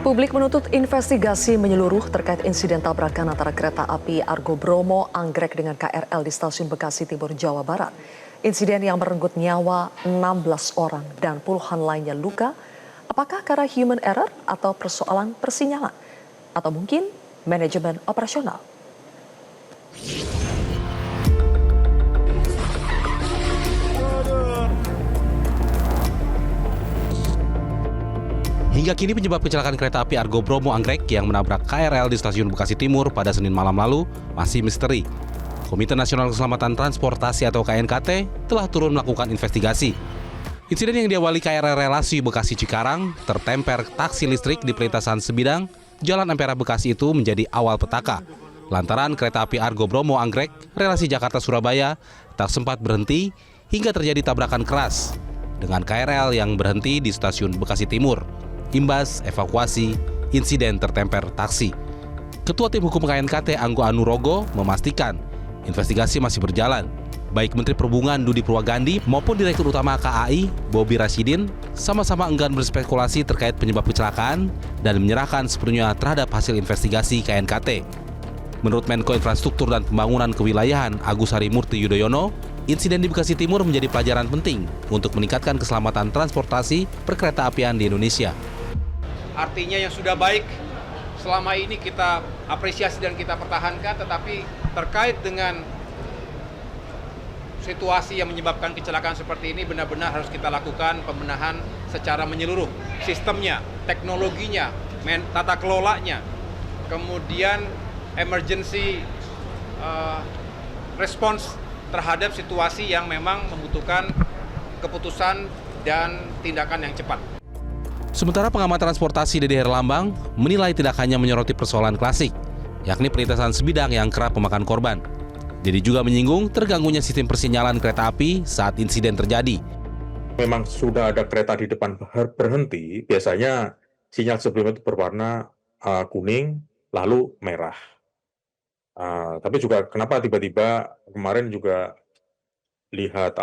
Publik menuntut investigasi menyeluruh terkait insiden tabrakan antara kereta api Argo Bromo Anggrek dengan KRL di Stasiun Bekasi Timur, Jawa Barat. Insiden yang merenggut nyawa 16 orang dan puluhan lainnya luka. Apakah karena human error atau persoalan persinyalan? Atau mungkin manajemen operasional? Hingga kini penyebab kecelakaan kereta api Argo Bromo Anggrek yang menabrak KRL di Stasiun Bekasi Timur pada Senin malam lalu masih misteri. Komite Nasional Keselamatan Transportasi atau KNKT telah turun melakukan investigasi. Insiden yang diawali KRL relasi Bekasi Cikarang tertemper taksi listrik di perlintasan sebidang Jalan Ampera Bekasi itu menjadi awal petaka. Lantaran kereta api Argo Bromo Anggrek relasi Jakarta Surabaya tak sempat berhenti hingga terjadi tabrakan keras dengan KRL yang berhenti di Stasiun Bekasi Timur. Imbas evakuasi, insiden tertemper taksi. Ketua Tim Hukum KNKT Anggo Anurogo memastikan investigasi masih berjalan. Baik Menteri Perhubungan Dudi Purwagandi maupun Direktur Utama KAI Bobi Rashidin sama-sama enggan berspekulasi terkait penyebab kecelakaan dan menyerahkan sepenuhnya terhadap hasil investigasi KNKT. Menurut Menko Infrastruktur dan Pembangunan Kewilayahan Agus Harimurti Yudhoyono, insiden di Bekasi Timur menjadi pelajaran penting untuk meningkatkan keselamatan transportasi perkeretaapian di Indonesia. Artinya yang sudah baik selama ini kita apresiasi dan kita pertahankan, tetapi terkait dengan situasi yang menyebabkan kecelakaan seperti ini benar-benar harus kita lakukan pembenahan secara menyeluruh. Sistemnya, teknologinya, tata kelolanya, kemudian emergency response terhadap situasi yang memang membutuhkan keputusan dan tindakan yang cepat. Sementara pengamat transportasi Dede Herlambang menilai tidak hanya menyoroti persoalan klasik, yakni perlintasan sebidang yang kerap memakan korban. Dede juga menyinggung terganggunya sistem persinyalan kereta api saat insiden terjadi. Memang sudah ada kereta di depan berhenti, biasanya sinyal sebelumnya itu berwarna kuning, lalu merah. Tapi juga kenapa tiba-tiba kemarin juga lihat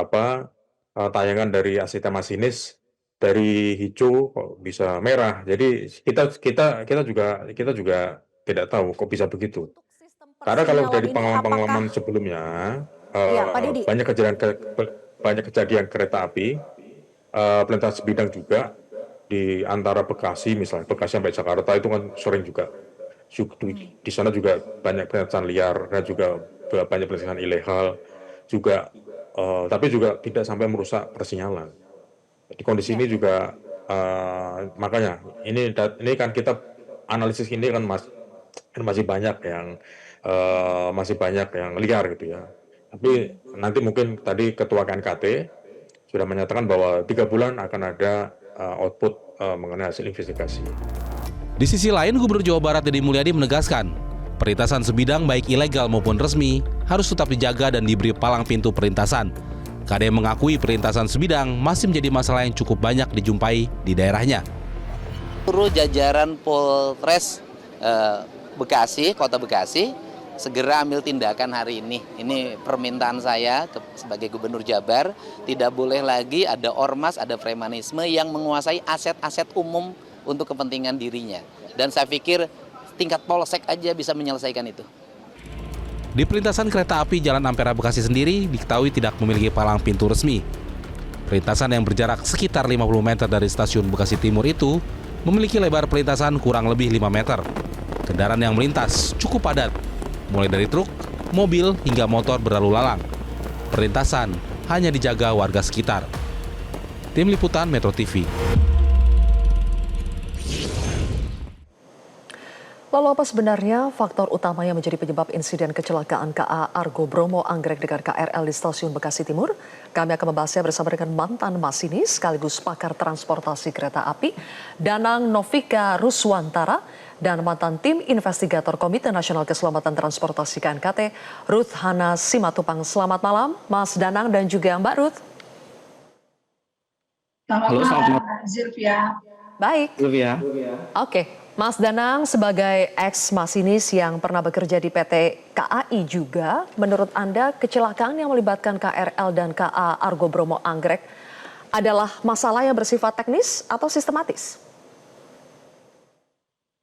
tayangan dari asisten masinis dari hijau kok bisa merah. Jadi kita juga tidak tahu kok bisa begitu. Karena kalau dari pengalaman sebelumnya banyak kejadian kereta api perlintasan sebidang juga di antara Bekasi, misalnya Bekasi sampai Jakarta itu kan sering juga di sana juga banyak perlintasan liar dan juga banyak perlintasan ilegal juga, tapi juga tidak sampai merusak persinyalan. Di kondisi ini juga makanya ini kan kita analisis ini kan masih banyak yang liar gitu ya. Tapi nanti mungkin tadi Ketua KNKT sudah menyatakan bahwa 3 bulan akan ada output mengenai hasil investigasi. Di sisi lain, Gubernur Jawa Barat Deddy Mulyadi menegaskan, perlintasan sebidang baik ilegal maupun resmi harus tetap dijaga dan diberi palang pintu perlintasan. KD mengakui perlintasan sebidang masih menjadi masalah yang cukup banyak dijumpai di daerahnya. Seluruh jajaran Polres Bekasi, Kota Bekasi, segera ambil tindakan hari ini. Ini permintaan saya sebagai Gubernur Jabar, tidak boleh lagi ada ormas, ada premanisme yang menguasai aset-aset umum untuk kepentingan dirinya. Dan saya pikir tingkat polsek aja bisa menyelesaikan itu. Di perlintasan kereta api Jalan Ampera Bekasi sendiri diketahui tidak memiliki palang pintu resmi. Perlintasan yang berjarak sekitar 50 meter dari Stasiun Bekasi Timur itu memiliki lebar perlintasan kurang lebih 5 meter. Kendaraan yang melintas cukup padat, mulai dari truk, mobil, hingga motor berlalu lalang. Perlintasan hanya dijaga warga sekitar. Tim Liputan Metro TV. Lalu apa sebenarnya faktor utama yang menjadi penyebab insiden kecelakaan KA Argo Bromo Anggrek dengan KRL di Stasiun Bekasi Timur? Kami akan membahasnya bersama dengan mantan masinis sekaligus pakar transportasi kereta api, Danang Novika Ruswantara, dan mantan tim investigator Komite Nasional Keselamatan Transportasi KNKT, Ruth Hana Simatupang. Selamat malam, Mas Danang dan juga Mbak Ruth. Halo, selamat malam, Zilvia. Baik. Zilvia. Oke. Mas Danang sebagai ex-masinis yang pernah bekerja di PT KAI juga, menurut Anda kecelakaan yang melibatkan KRL dan KA Argo Bromo Anggrek adalah masalah yang bersifat teknis atau sistematis?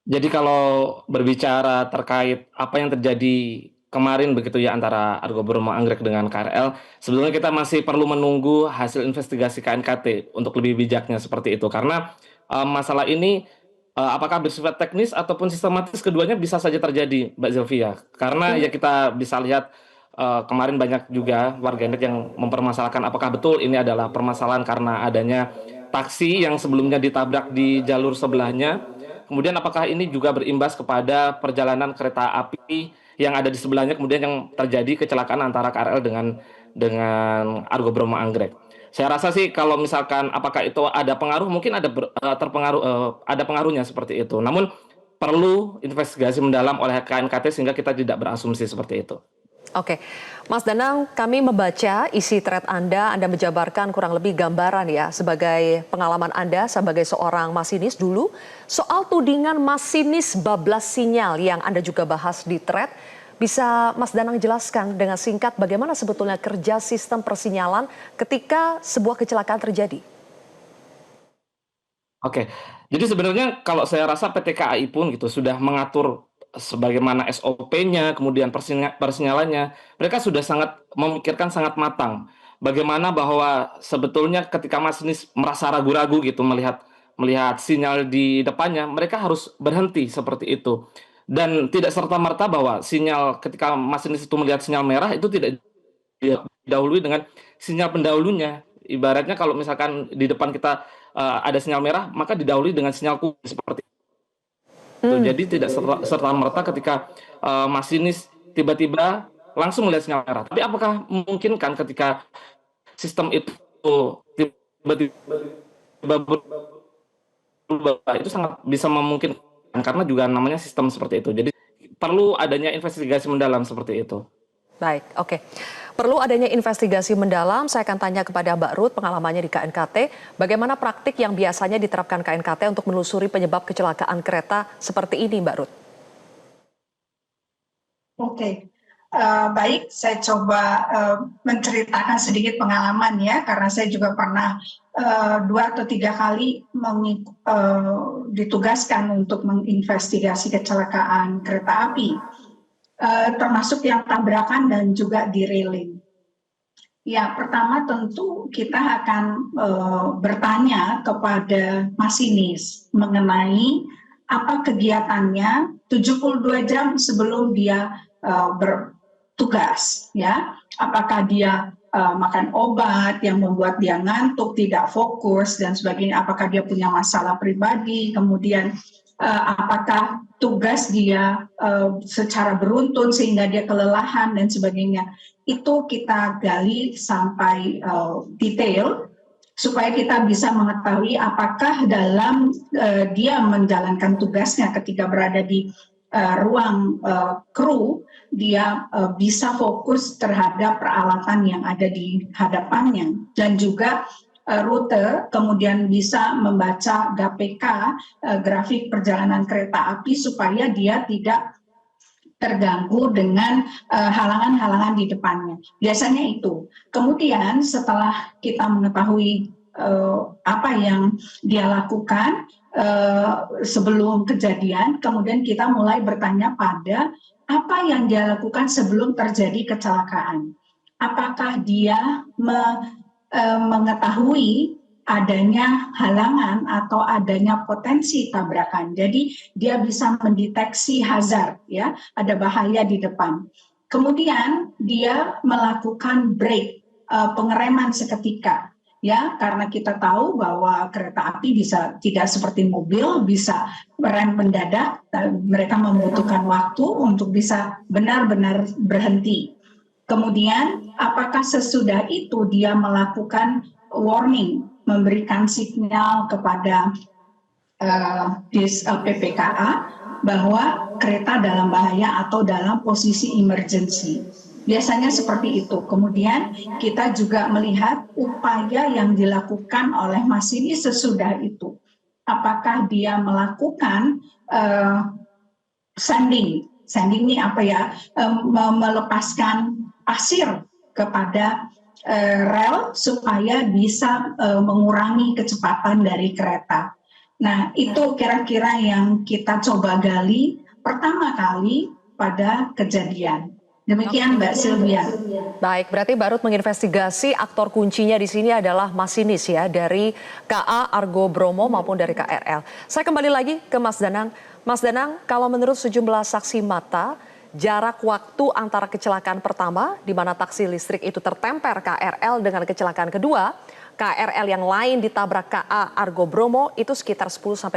Jadi kalau berbicara terkait apa yang terjadi kemarin begitu ya antara Argo Bromo Anggrek dengan KRL, sebetulnya kita masih perlu menunggu hasil investigasi KNKT untuk lebih bijaknya seperti itu. Karena masalah ini apakah bersifat teknis ataupun sistematis keduanya bisa saja terjadi, Mbak Zilvia. Karena ya kita bisa lihat kemarin banyak juga warganet yang mempermasalahkan apakah betul ini adalah permasalahan karena adanya taksi yang sebelumnya ditabrak di jalur sebelahnya. Kemudian apakah ini juga berimbas kepada perjalanan kereta api yang ada di sebelahnya, kemudian yang terjadi kecelakaan antara KRL dengan Argo Bromo Anggrek. Saya rasa sih kalau misalkan apakah itu ada pengaruh, mungkin ada terpengaruh, ada pengaruhnya seperti itu. Namun perlu investigasi mendalam oleh KNKT sehingga kita tidak berasumsi seperti itu. Oke, Mas Danang, kami membaca isi thread Anda menjabarkan kurang lebih gambaran ya sebagai pengalaman Anda sebagai seorang masinis dulu soal tudingan masinis bablas sinyal yang Anda juga bahas di thread. Bisa Mas Danang jelaskan dengan singkat bagaimana sebetulnya kerja sistem persinyalan ketika sebuah kecelakaan terjadi? Oke, jadi sebenarnya kalau saya rasa PT KAI pun gitu sudah mengatur sebagaimana SOP-nya, kemudian persinyalannya, mereka sudah sangat memikirkan sangat matang. Bagaimana bahwa sebetulnya ketika masinis merasa ragu-ragu gitu melihat sinyal di depannya, mereka harus berhenti seperti itu. Dan tidak serta-merta bahwa sinyal ketika masinis itu melihat sinyal merah itu tidak didahului dengan sinyal pendahulunya. Ibaratnya kalau misalkan di depan kita ada sinyal merah, maka didahului dengan sinyal kuning seperti itu. Jadi tidak serta-merta ketika masinis tiba-tiba langsung melihat sinyal merah. Tapi apakah memungkinkan ketika sistem itu tiba-tiba berubah, itu sangat bisa memungkinkan karena juga namanya sistem seperti itu. Jadi perlu adanya investigasi mendalam seperti itu. Baik, oke. Perlu adanya investigasi mendalam. Saya akan tanya kepada Mbak Ruth pengalamannya di KNKT. Bagaimana praktik yang biasanya diterapkan KNKT untuk menelusuri penyebab kecelakaan kereta seperti ini, Mbak Ruth? Oke, baik. Saya coba menceritakan sedikit pengalaman ya, karena saya juga pernah 2 atau 3 kali ditugaskan untuk menginvestigasi kecelakaan kereta api. Termasuk yang tabrakan dan juga derailing. Ya, pertama tentu kita akan bertanya kepada masinis mengenai apa kegiatannya 72 jam sebelum dia bertugas, ya. Apakah dia makan obat yang membuat dia ngantuk, tidak fokus dan sebagainya, apakah dia punya masalah pribadi, kemudian apakah tugas dia secara beruntun sehingga dia kelelahan dan sebagainya. Itu kita gali sampai detail supaya kita bisa mengetahui apakah dalam dia menjalankan tugasnya ketika berada di ruang kru, dia bisa fokus terhadap peralatan yang ada di hadapannya dan juga rute, kemudian bisa membaca GPK, grafik perjalanan kereta api, supaya dia tidak terganggu dengan halangan-halangan di depannya. Biasanya itu. Kemudian setelah kita mengetahui apa yang dia lakukan sebelum kejadian, kemudian kita mulai bertanya pada apa yang dia lakukan sebelum terjadi kecelakaan. Apakah dia mengetahui adanya halangan atau adanya potensi tabrakan. Jadi dia bisa mendeteksi hazard, ya, ada bahaya di depan. Kemudian dia melakukan brake, pengereman seketika, ya, karena kita tahu bahwa kereta api bisa tidak seperti mobil, bisa rem mendadak, mereka membutuhkan waktu untuk bisa benar-benar berhenti. Kemudian apakah sesudah itu dia melakukan warning, memberikan sinyal kepada PPKA bahwa kereta dalam bahaya atau dalam posisi emergency. Biasanya seperti itu. Kemudian kita juga melihat upaya yang dilakukan oleh masinis sesudah itu. Apakah dia melakukan sanding ini apa ya, melepaskan pasir kepada rel supaya bisa mengurangi kecepatan dari kereta. Nah, itu kira-kira yang kita coba gali pertama kali pada kejadian. Demikian Mbak Sylvia. Baik, berarti Barut menginvestigasi aktor kuncinya di sini adalah masinis ya dari KA Argo Bromo maupun dari KRL. Saya kembali lagi ke Mas Danang. Mas Danang, kalau menurut sejumlah saksi mata, jarak waktu antara kecelakaan pertama di mana taksi listrik itu tertemper KRL dengan kecelakaan kedua, KRL yang lain ditabrak KA Argo Bromo itu sekitar 10-15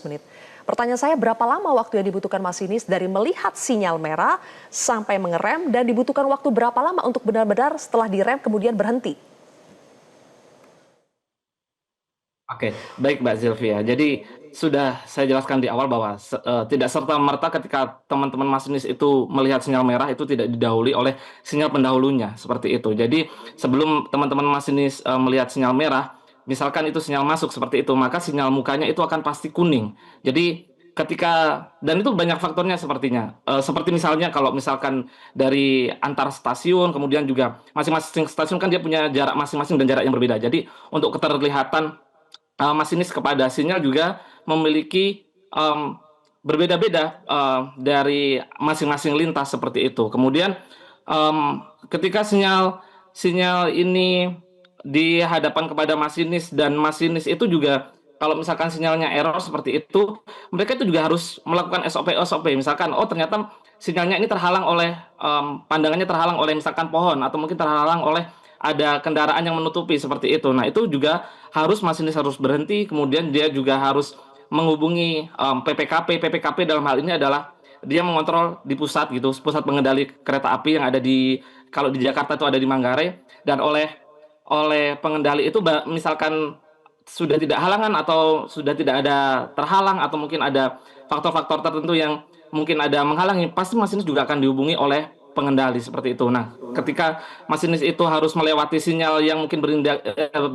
menit. Pertanyaan saya, berapa lama waktu yang dibutuhkan masinis dari melihat sinyal merah sampai mengerem dan dibutuhkan waktu berapa lama untuk benar-benar setelah direm kemudian berhenti? Oke, baik Mbak Sylvia. Jadi sudah saya jelaskan di awal bahwa tidak serta-merta ketika teman-teman masinis itu melihat sinyal merah itu tidak didahului oleh sinyal pendahulunya, seperti itu. Jadi sebelum teman-teman masinis melihat sinyal merah, misalkan itu sinyal masuk seperti itu, maka sinyal mukanya itu akan pasti kuning. Jadi dan itu banyak faktornya sepertinya. Seperti misalnya kalau misalkan dari antar stasiun, kemudian juga masing-masing stasiun kan dia punya jarak masing-masing dan jarak yang berbeda. Jadi untuk keterlihatan masinis kepada sinyal juga memiliki berbeda-beda dari masing-masing lintas seperti itu. Kemudian ketika sinyal ini di hadapan kepada masinis dan masinis itu juga kalau misalkan sinyalnya error seperti itu, mereka itu juga harus melakukan SOP. Misalkan, oh ternyata sinyalnya ini terhalang oleh pandangannya terhalang oleh misalkan pohon atau mungkin terhalang oleh ada kendaraan yang menutupi seperti itu. Nah itu juga masinis harus berhenti, kemudian dia juga harus menghubungi PPKP dalam hal ini adalah dia mengontrol di pusat gitu, pusat pengendali kereta api yang ada kalau di Jakarta itu ada di Manggarai, dan oleh pengendali itu misalkan sudah tidak halangan atau sudah tidak ada terhalang atau mungkin ada faktor-faktor tertentu yang mungkin ada menghalangi, pasti masinis juga akan dihubungi oleh pengendali seperti itu. Nah, ketika masinis itu harus melewati sinyal yang mungkin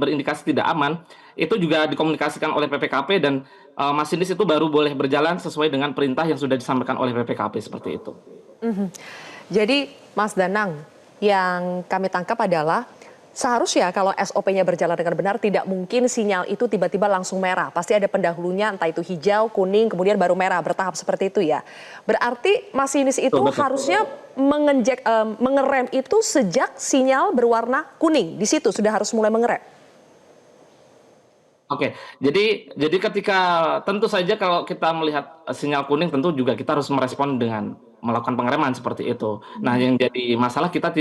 berindikasi tidak aman, itu juga dikomunikasikan oleh PPKP dan masinis itu baru boleh berjalan sesuai dengan perintah yang sudah disampaikan oleh PPKP seperti itu. Jadi Mas Danang, yang kami tangkap adalah seharusnya kalau SOP-nya berjalan dengan benar, tidak mungkin sinyal itu tiba-tiba langsung merah. Pasti ada pendahulunya, entah itu hijau, kuning, kemudian baru merah, bertahap seperti itu ya. Berarti masinis itu harusnya mengerem itu sejak sinyal berwarna kuning. Di situ sudah harus mulai mengerem. Oke, jadi ketika tentu saja kalau kita melihat sinyal kuning tentu juga kita harus merespon dengan melakukan pengereman seperti itu. Nah, yang jadi masalah kita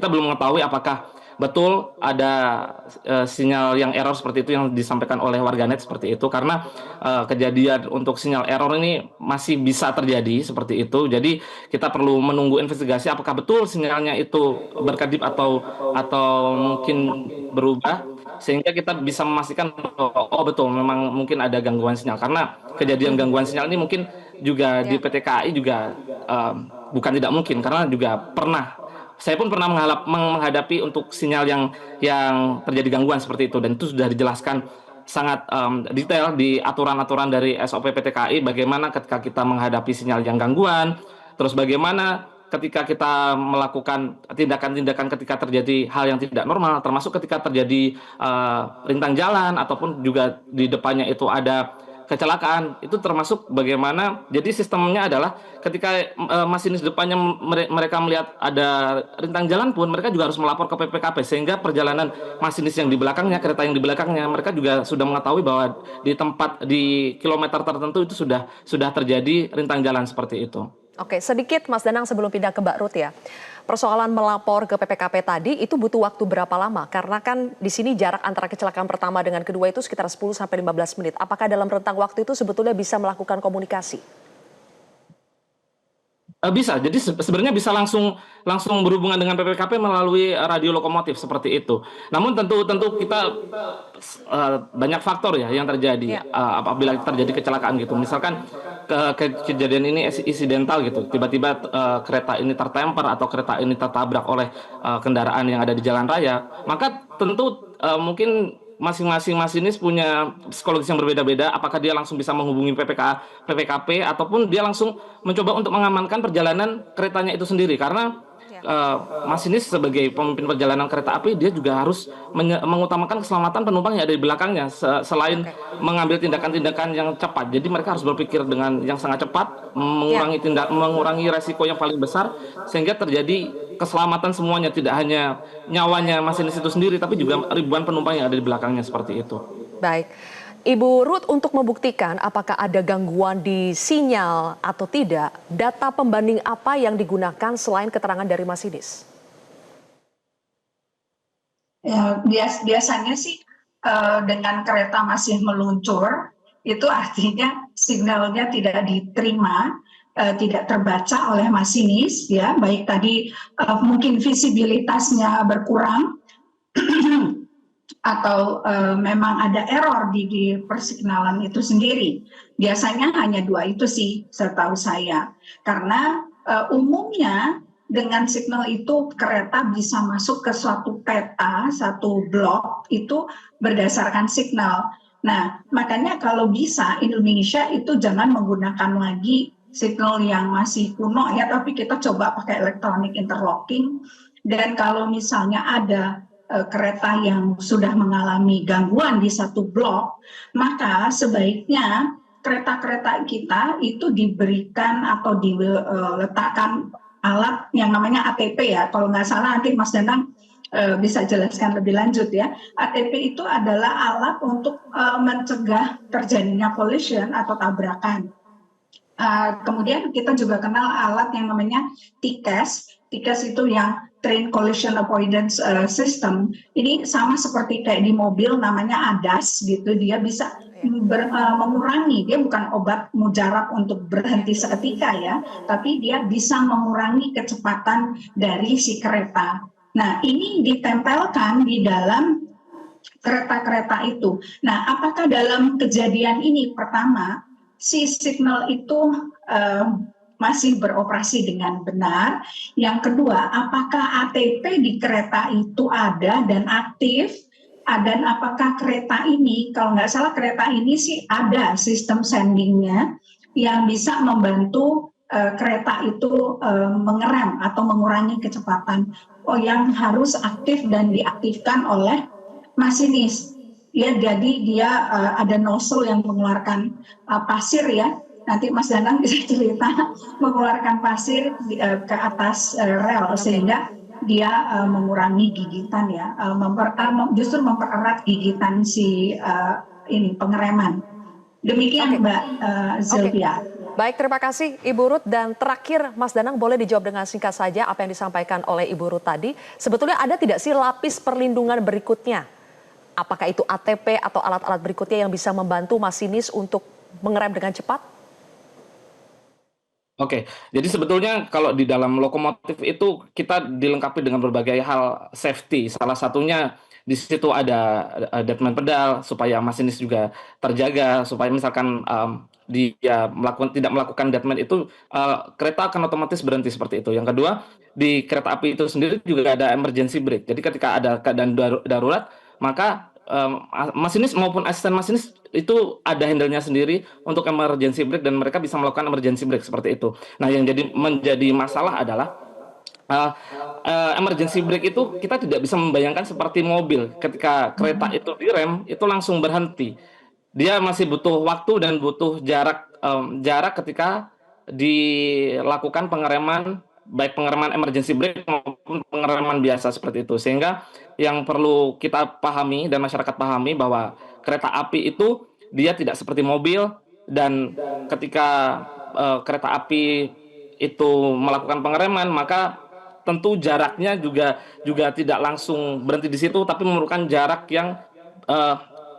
belum mengetahui apakah betul ada sinyal yang error seperti itu yang disampaikan oleh warganet seperti itu, karena kejadian untuk sinyal error ini masih bisa terjadi seperti itu. Jadi kita perlu menunggu investigasi apakah betul sinyalnya itu berkedip atau mungkin berubah, sehingga kita bisa memastikan oh betul memang mungkin ada gangguan sinyal, karena kejadian gangguan sinyal ini mungkin juga di PT KAI juga bukan tidak mungkin, karena juga saya pun pernah menghadapi untuk sinyal yang terjadi gangguan seperti itu, dan itu sudah dijelaskan sangat detail di aturan-aturan dari SOP PT KAI bagaimana ketika kita menghadapi sinyal yang gangguan, terus bagaimana ketika kita melakukan tindakan-tindakan ketika terjadi hal yang tidak normal, termasuk ketika terjadi rintang jalan ataupun juga di depannya itu ada kecelakaan, itu termasuk bagaimana. Jadi sistemnya adalah ketika masinis depannya mereka melihat ada rintang jalan pun mereka juga harus melapor ke PPKP, sehingga perjalanan masinis yang di belakangnya, kereta yang di belakangnya, mereka juga sudah mengetahui bahwa di kilometer tertentu itu sudah terjadi rintang jalan seperti itu. Oke, sedikit Mas Danang sebelum pindah ke Mbak Ruth ya. Persoalan melapor ke PPKP tadi itu butuh waktu berapa lama? Karena kan di sini jarak antara kecelakaan pertama dengan kedua itu sekitar 10-15 menit. Apakah dalam rentang waktu itu sebetulnya bisa melakukan komunikasi? Bisa, jadi sebenarnya bisa langsung berhubungan dengan PPKP melalui radio lokomotif seperti itu. Namun tentu kita banyak faktor ya yang terjadi apabila terjadi kecelakaan gitu. Misalkan kejadian ini insidental gitu, tiba-tiba kereta ini tertemper atau kereta ini tertabrak oleh kendaraan yang ada di jalan raya, maka tentu mungkin masing-masing masinis punya psikologis yang berbeda-beda, apakah dia langsung bisa menghubungi PPKP ataupun dia langsung mencoba untuk mengamankan perjalanan keretanya itu sendiri, karena masinis sebagai pemimpin perjalanan kereta api, dia juga harus mengutamakan keselamatan penumpang yang ada di belakangnya, selain mengambil tindakan-tindakan yang cepat. Jadi mereka harus berpikir dengan yang sangat cepat, mengurangi resiko yang paling besar, sehingga terjadi keselamatan semuanya, tidak hanya nyawanya masinis itu sendiri, tapi juga ribuan penumpang yang ada di belakangnya, seperti itu. Baik. Ibu Ruth, untuk membuktikan apakah ada gangguan di sinyal atau tidak, data pembanding apa yang digunakan selain keterangan dari masinis? Ya, biasanya sih dengan kereta masih meluncur, itu artinya sinyalnya tidak diterima, tidak terbaca oleh masinis, ya, baik tadi mungkin visibilitasnya berkurang, atau memang ada error di persignalan itu sendiri. Biasanya hanya dua itu sih setahu saya. Karena umumnya dengan signal itu kereta bisa masuk ke suatu peta, satu blok itu berdasarkan signal. Nah, makanya kalau bisa Indonesia itu jangan menggunakan lagi signal yang masih kuno ya, tapi kita coba pakai electronic interlocking. Dan kalau misalnya ada kereta yang sudah mengalami gangguan di satu blok, maka sebaiknya kereta-kereta kita itu diberikan atau diletakkan alat yang namanya ATP ya. Kalau nggak salah nanti Mas Danang bisa jelaskan lebih lanjut ya. ATP itu adalah alat untuk mencegah terjadinya collision atau tabrakan. Kemudian kita juga kenal alat yang namanya TCAS. TCAS itu yang Train Collision Avoidance System. Ini sama seperti kayak di mobil namanya ADAS gitu. Dia bisa mengurangi, dia bukan obat mujarab untuk berhenti seketika ya, tapi dia bisa mengurangi kecepatan dari si kereta. Nah, ini ditempelkan di dalam kereta-kereta itu. Nah, apakah dalam kejadian ini pertama si signal itu masih beroperasi dengan benar? Yang kedua, apakah ATP di kereta itu ada dan aktif? Dan apakah kereta ini, kalau nggak salah kereta ini sih ada sistem sendingnya yang bisa membantu kereta itu mengerem atau mengurangi kecepatan. Yang harus aktif dan diaktifkan oleh masinis. Ya, jadi dia ada nozzle yang mengeluarkan pasir ya. Nanti Mas Danang bisa cerita mengeluarkan pasir ke atas rel sehingga dia mengurangi gigitan ya, justru mempererat gigitan si ini pengereman. Demikian Mbak Zilvia. Baik, terima kasih Ibu Ruth. Dan terakhir Mas Danang, boleh dijawab dengan singkat saja apa yang disampaikan oleh Ibu Ruth tadi. Sebetulnya ada tidak sih lapis perlindungan berikutnya? Apakah itu ATP atau alat-alat berikutnya yang bisa membantu masinis untuk mengerem dengan cepat? Oke, jadi sebetulnya kalau di dalam lokomotif itu kita dilengkapi dengan berbagai hal safety. Salah satunya di situ ada deadman pedal supaya masinis juga terjaga, supaya misalkan dia tidak melakukan deadman itu kereta akan otomatis berhenti seperti itu. Yang kedua, di kereta api itu sendiri juga ada emergency brake. Jadi ketika ada keadaan darurat, maka masinis maupun asisten masinis itu ada handle-nya sendiri untuk emergency brake dan mereka bisa melakukan emergency brake seperti itu. Nah, yang menjadi masalah adalah emergency brake itu kita tidak bisa membayangkan seperti mobil. Ketika kereta itu direm, itu langsung berhenti. Dia masih butuh waktu dan butuh jarak ketika dilakukan pengereman, baik pengereman emergency brake maupun pengereman biasa seperti itu. Sehingga yang perlu kita pahami dan masyarakat pahami bahwa kereta api itu dia tidak seperti mobil, dan ketika kereta api itu melakukan pengereman maka tentu jaraknya juga tidak langsung berhenti di situ, tapi memerlukan jarak yang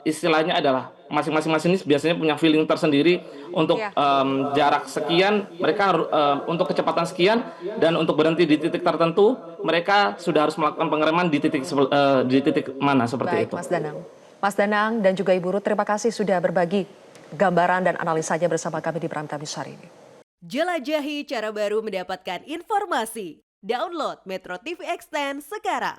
istilahnya adalah masing-masing masinis biasanya punya feeling tersendiri untuk jarak sekian mereka untuk kecepatan sekian, dan untuk berhenti di titik tertentu mereka sudah harus melakukan pengereman di titik mana seperti Baik, itu. Mas Danang dan juga Ibu Ruth, terima kasih sudah berbagi gambaran dan analisanya bersama kami di Prime Time News hari ini. Jelajahi cara baru mendapatkan informasi. Download Metro TV Extend sekarang.